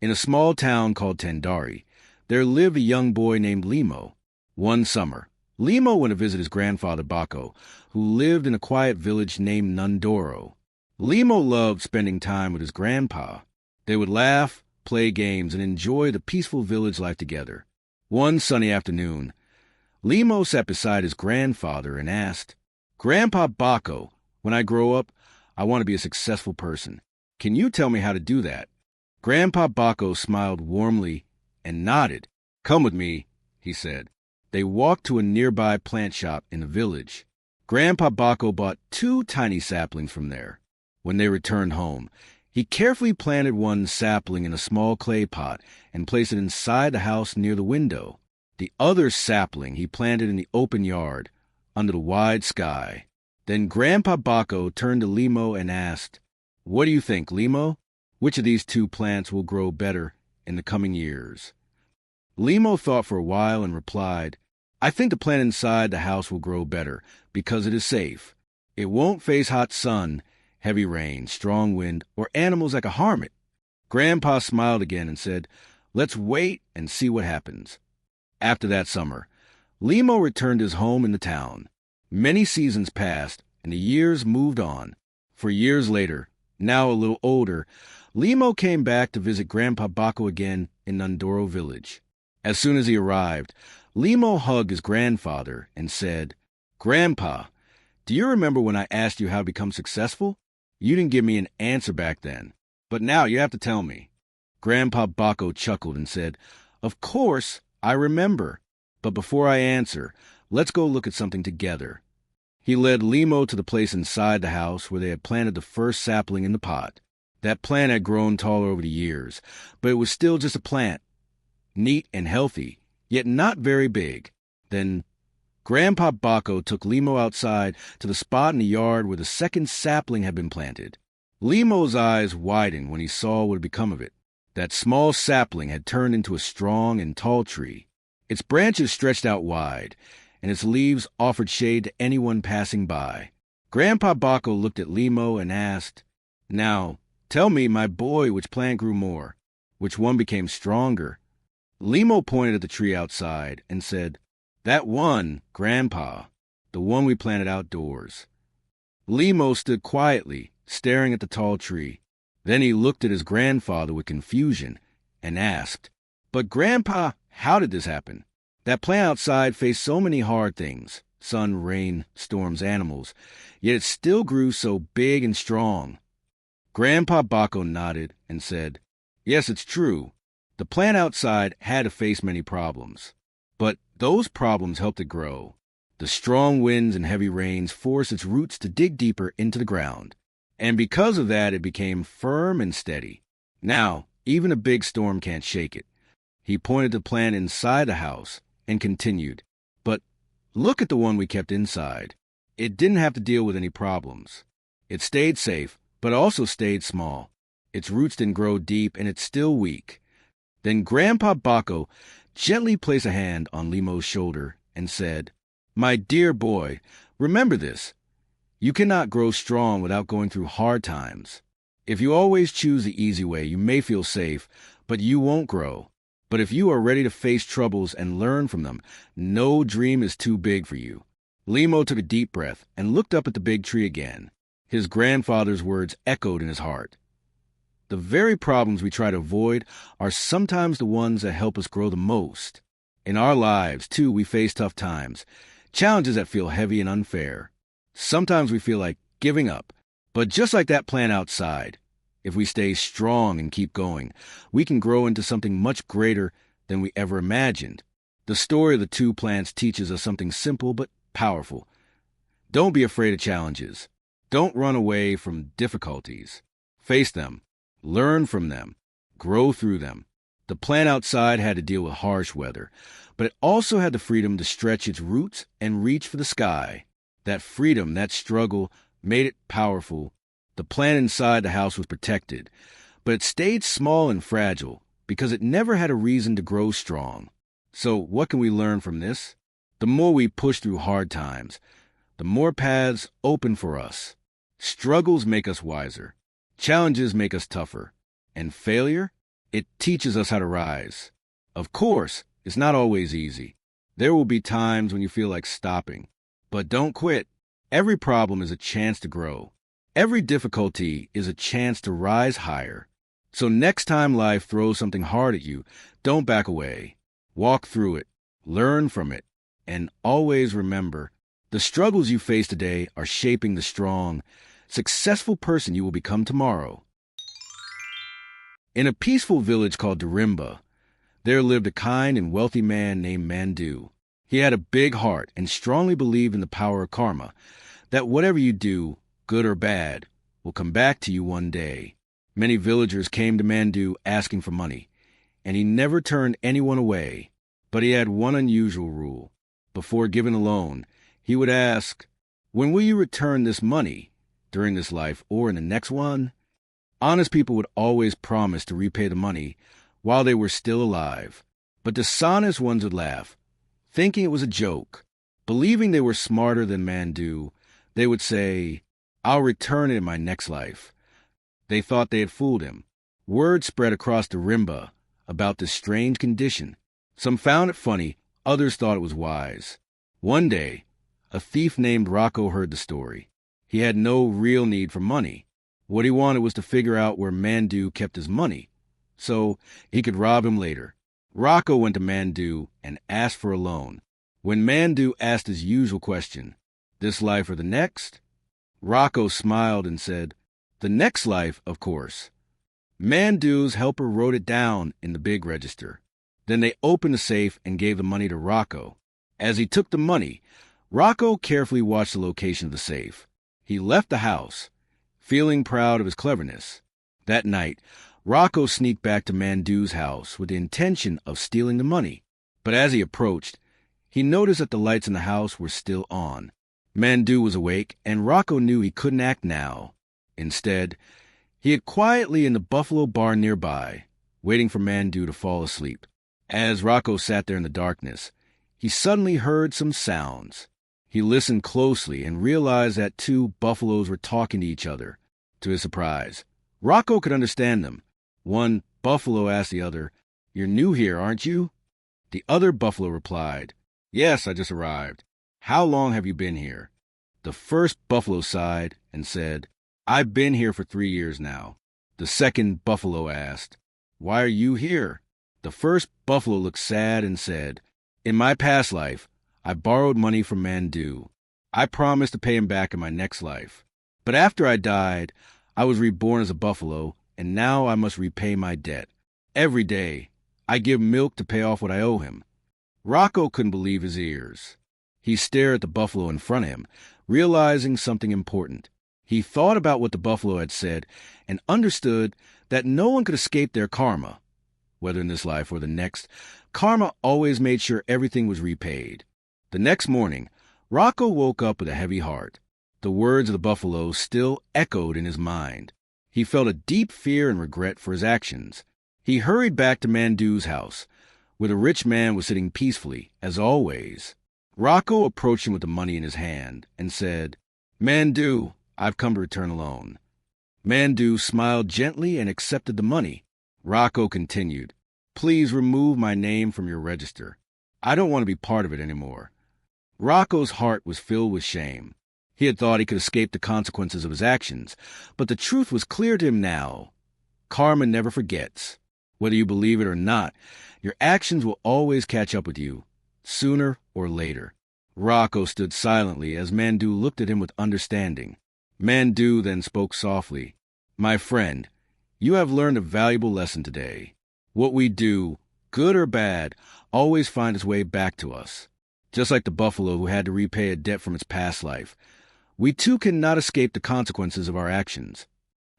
In a small town called Tandari, there lived a young boy named Limo. One summer, Limo went to visit his grandfather Baco, who lived in a quiet village named Nundoro. Limo loved spending time with his grandpa. They would laugh, play games, and enjoy the peaceful village life together. One sunny afternoon, Limo sat beside his grandfather and asked, "Grandpa Baco, when I grow up, I want to be a successful person. Can you tell me how to do that?" Grandpa Baco smiled warmly and nodded. "Come with me," he said. They walked to a nearby plant shop in the village. Grandpa Baco bought 2 tiny saplings from there. When they returned home, he carefully planted one sapling in a small clay pot and placed it inside the house near the window. The other sapling he planted in the open yard, under the wide sky. Then Grandpa Baco turned to Limo and asked, "What do you think, Limo? Which of these 2 plants will grow better in the coming years?" Limo thought for a while and replied, "I think the plant inside the house will grow better because it is safe. It won't face hot sun, heavy rain, strong wind, or animals that could harm it." Grandpa smiled again and said, "Let's wait and see what happens." After that summer, Limo returned to his home in the town. Many seasons passed, and the years moved on. For years later, now a little older, Limo came back to visit Grandpa Baco again in Nundoro village. As soon as he arrived, Limo hugged his grandfather and said, "Grandpa, do you remember when I asked you how to become successful? You didn't give me an answer back then, but now you have to tell me." Grandpa Baco chuckled and said, "Of course, I remember. But before I answer, let's go look at something together." He led Limo to the place inside the house where they had planted the first sapling in the pot. That plant had grown taller over the years, but it was still just a plant, neat and healthy, yet not very big. Then Grandpa Baco took Limo outside to the spot in the yard where the second sapling had been planted. Limo's eyes widened when he saw what had become of it. That small sapling had turned into a strong and tall tree. Its branches stretched out wide, and its leaves offered shade to anyone passing by. Grandpa Baco looked at Limo and asked, "Now, tell me, my boy, which plant grew more? Which one became stronger?" Limo pointed at the tree outside and said, "That one, Grandpa, the one we planted outdoors." Limo stood quietly, staring at the tall tree. Then he looked at his grandfather with confusion and asked, "But Grandpa, how did this happen? That plant outside faced so many hard things, sun, rain, storms, animals, yet it still grew so big and strong." Grandpa Baco nodded and said, "Yes, it's true. The plant outside had to face many problems, but those problems helped it grow. The strong winds and heavy rains forced its roots to dig deeper into the ground, and because of that it became firm and steady. Now, even a big storm can't shake it." He pointed to the plant inside the house and continued, "But look at the one we kept inside. It didn't have to deal with any problems. It stayed safe, but also stayed small. Its roots didn't grow deep, and it's still weak." Then Grandpa Baco gently placed a hand on Limo's shoulder and said, "My dear boy, remember this. You cannot grow strong without going through hard times. If you always choose the easy way, you may feel safe, but you won't grow. But if you are ready to face troubles and learn from them, no dream is too big for you." Limo took a deep breath and looked up at the big tree again. His grandfather's words echoed in his heart. The very problems we try to avoid are sometimes the ones that help us grow the most. In our lives, too, we face tough times, challenges that feel heavy and unfair. Sometimes we feel like giving up. But just like that plant outside, if we stay strong and keep going, we can grow into something much greater than we ever imagined. The story of the 2 plants teaches us something simple but powerful. Don't be afraid of challenges. Don't run away from difficulties. Face them. Learn from them. Grow through them. The plant outside had to deal with harsh weather, but it also had the freedom to stretch its roots and reach for the sky. That freedom, that struggle, made it powerful. The plant inside the house was protected, but it stayed small and fragile because it never had a reason to grow strong. So what can we learn from this? The more we push through hard times, the more paths open for us. Struggles make us wiser. Challenges make us tougher. And failure? It teaches us how to rise. Of course, it's not always easy. There will be times when you feel like stopping. But don't quit. Every problem is a chance to grow. Every difficulty is a chance to rise higher. So next time life throws something hard at you, don't back away. Walk through it, learn from it, and always remember, the struggles you face today are shaping the strong, successful person you will become tomorrow. In a peaceful village called Darimba, there lived a kind and wealthy man named Mandu. He had a big heart and strongly believed in the power of karma, that whatever you do, good or bad, will come back to you one day. Many villagers came to Mandu asking for money, and he never turned anyone away. But he had one unusual rule. Before giving a loan, he would ask, "When will you return this money? During this life or in the next one?" Honest people would always promise to repay the money while they were still alive. But dishonest ones would laugh, thinking it was a joke. Believing they were smarter than Mandu, they would say, "I'll return it in my next life." They thought they had fooled him. Word spread across the Rimba about this strange condition. Some found it funny, others thought it was wise. One day, a thief named Rocco heard the story. He had no real need for money. What he wanted was to figure out where Mandu kept his money, so he could rob him later. Rocco went to Mandu and asked for a loan. When Mandu asked his usual question, "This life or the next?" Rocco smiled and said, "The next life, of course." Mandu's helper wrote it down in the big register. Then they opened the safe and gave the money to Rocco. As he took the money, Rocco carefully watched the location of the safe. He left the house, feeling proud of his cleverness. That night, Rocco sneaked back to Mandu's house with the intention of stealing the money. But as he approached, he noticed that the lights in the house were still on. Mandu was awake, and Rocco knew he couldn't act now. Instead, he hid quietly in the buffalo barn nearby, waiting for Mandu to fall asleep. As Rocco sat there in the darkness, he suddenly heard some sounds. He listened closely and realized that two buffaloes were talking to each other. To his surprise, Rocco could understand them. One buffalo asked the other, "You're new here, aren't you?" The other buffalo replied, "Yes, I just arrived. How long have you been here?" The first buffalo sighed and said, "I've been here for 3 years now." The second buffalo asked, "Why are you here?" The first buffalo looked sad and said, "In my past life, I borrowed money from Mandu. I promised to pay him back in my next life. But after I died, I was reborn as a buffalo, and now I must repay my debt. Every day, I give milk to pay off what I owe him." Rocco couldn't believe his ears. He stared at the buffalo in front of him, realizing something important. He thought about what the buffalo had said and understood that no one could escape their karma. Whether in this life or the next, karma always made sure everything was repaid. The next morning, Rocco woke up with a heavy heart. The words of the buffalo still echoed in his mind. He felt a deep fear and regret for his actions. He hurried back to Mandu's house, where the rich man was sitting peacefully, as always. Rocco approached him with the money in his hand and said, "Mandu, I've come to return a loan." Mandu smiled gently and accepted the money. Rocco continued, "Please remove my name from your register. I don't want to be part of it anymore." Rocco's heart was filled with shame. He had thought he could escape the consequences of his actions, but the truth was clear to him now. Karma never forgets. Whether you believe it or not, your actions will always catch up with you, sooner or later. Rocco stood silently as Mandu looked at him with understanding. Mandu then spoke softly, "My friend, you have learned a valuable lesson today. What we do, good or bad, always finds its way back to us. Just like the buffalo who had to repay a debt from its past life, we too cannot escape the consequences of our actions."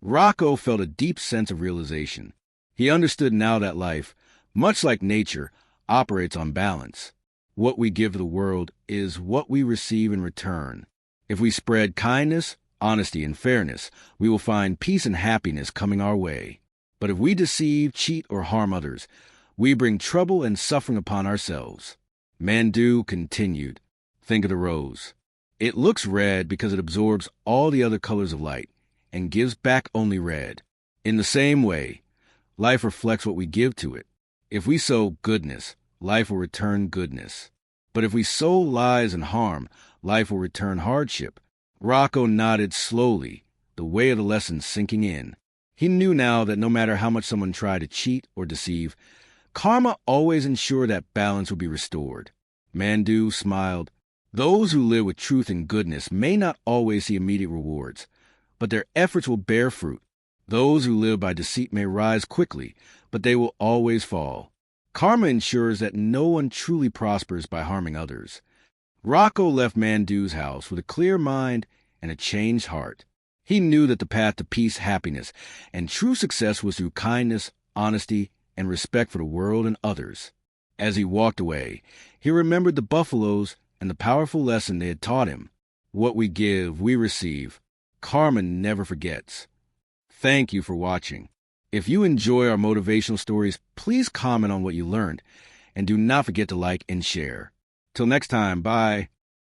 Rocco felt a deep sense of realization. He understood now that life, much like nature, operates on balance. What we give to the world is what we receive in return. If we spread kindness, honesty, and fairness, we will find peace and happiness coming our way. But if we deceive, cheat, or harm others, we bring trouble and suffering upon ourselves. Mandu continued, "Think of the rose. It looks red because it absorbs all the other colors of light and gives back only red. In the same way, Life reflects what we give to it. If we sow goodness, life will return goodness. But if we sow lies and harm, life will return hardship. Rocco nodded slowly, the weight of the lesson sinking in. He knew now that no matter how much someone tried to cheat or deceive, karma always ensured that balance would be restored. Mandu smiled. Those who live with truth and goodness may not always see immediate rewards, but their efforts will bear fruit. Those who live by deceit may rise quickly, but they will always fall. Karma ensures that no one truly prospers by harming others. Rocco left Mandu's house with a clear mind and a changed heart. He knew that the path to peace, happiness, and true success was through kindness, honesty, and respect for the world and others. As he walked away, he remembered the buffaloes and the powerful lesson they had taught him. What we give, we receive. Karma never forgets. Thank you for watching. If you enjoy our motivational stories, please comment on what you learned, and do not forget to like and share. Till next time, bye.